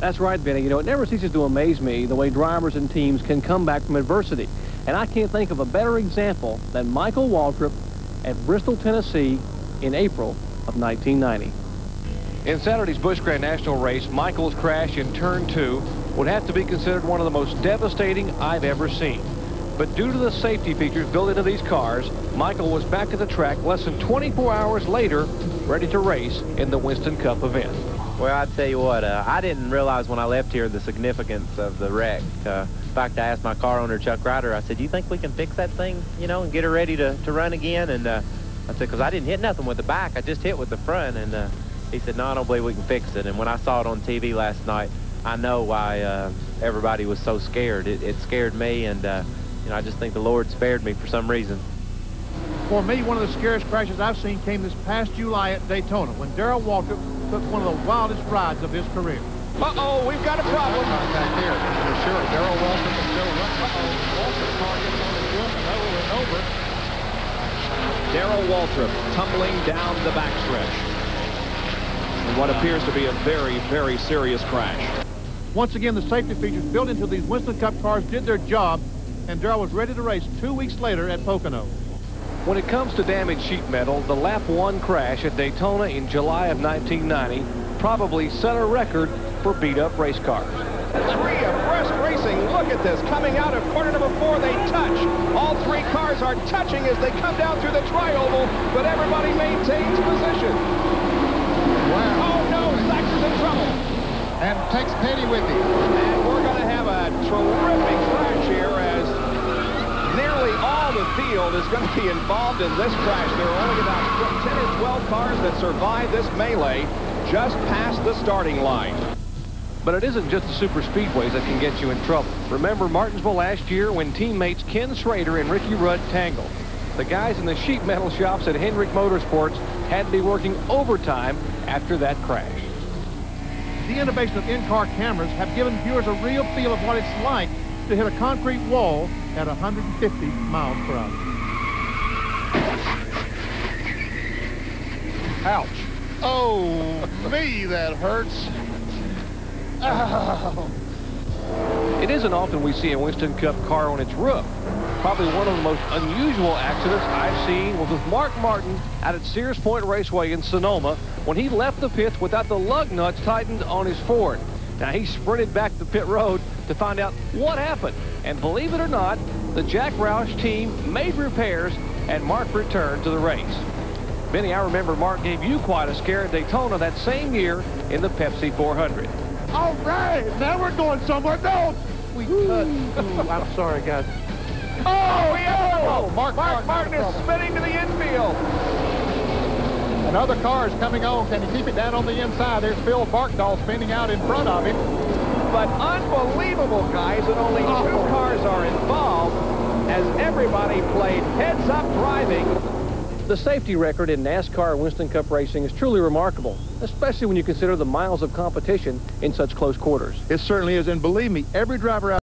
That's right, Benny. You know, it never ceases to amaze me the way drivers and teams can come back from adversity. And I can't think of a better example than Michael Waltrip at Bristol, Tennessee in April of 1990. In Saturday's Busch Grand National race, Michael's crash in Turn 2 would have to be considered one of the most devastating I've ever seen. But due to the safety features built into these cars, Michael was back at the track less than 24 hours later, ready to race in the Winston Cup event. Well, I tell you what, I didn't realize when I left here the significance of the wreck. In fact, I asked my car owner, Chuck Ryder, I said, do you think we can fix that thing, you know, and get her ready to run again? And I said, because I didn't hit nothing with the back, I just hit with the front. And he said, no, I don't believe we can fix it. And when I saw it on TV last night, I know why everybody was so scared. It scared me, and you know, I just think the Lord spared me for some reason. For me, one of the scariest crashes I've seen came this past July at Daytona when Darrell Waltrip took one of the wildest rides of his career. Uh-oh, we've got a problem. Contact here, for sure. Darrell Waltrip is still running. Waltrip car gets on his roof and over and over. Darrell Waltrip tumbling down the backstretch in what appears to be a very, very serious crash. Once again, the safety features built into these Winston Cup cars did their job, and Darrell was ready to race 2 weeks later at Pocono. When it comes to damaged sheet metal, the Lap 1 crash at Daytona in July of 1990 probably set a record for beat-up race cars. Three abreast racing. Look at this. Coming out of corner number 4, they touch. All 3 cars are touching as they come down through the tri-oval, but everybody maintains position. Wow. Oh, no. Saxon's in trouble. And takes Petty with him. And we're going to have a terrific crash here as nearly all the field is going to be involved in this crash. There are only about 10 or 12 cars that survived this melee just past the starting line. But it isn't just the super speedways that can get you in trouble. Remember Martinsville last year when teammates Ken Schrader and Ricky Rudd tangled. The guys in the sheet metal shops at Hendrick Motorsports had to be working overtime after that crash. The innovation of in-car cameras have given viewers a real feel of what it's like to hit a concrete wall at 150 miles per hour. Ouch. Oh, me, that hurts. Oh. It isn't often we see a Winston Cup car on its roof. Probably one of the most unusual accidents I've seen was with Mark Martin out at Sears Point Raceway in Sonoma when he left the pits without the lug nuts tightened on his Ford. Now, he sprinted back to pit road to find out what happened. And believe it or not, the Jack Roush team made repairs and Mark returned to the race. Benny, I remember Mark gave you quite a scare at Daytona that same year in the Pepsi 400. All right, now we're going somewhere. No, we cut. I'm sorry, guys. Oh, yeah! Mark Martin is spinning to the infield. Another car is coming on. Can he keep it down on the inside? There's Phil Barkdahl spinning out in front of him. But unbelievable, guys, that only 2 cars are involved as everybody played heads-up driving. The safety record in NASCAR Winston Cup racing is truly remarkable, especially when you consider the miles of competition in such close quarters. It certainly is, and believe me, every driver out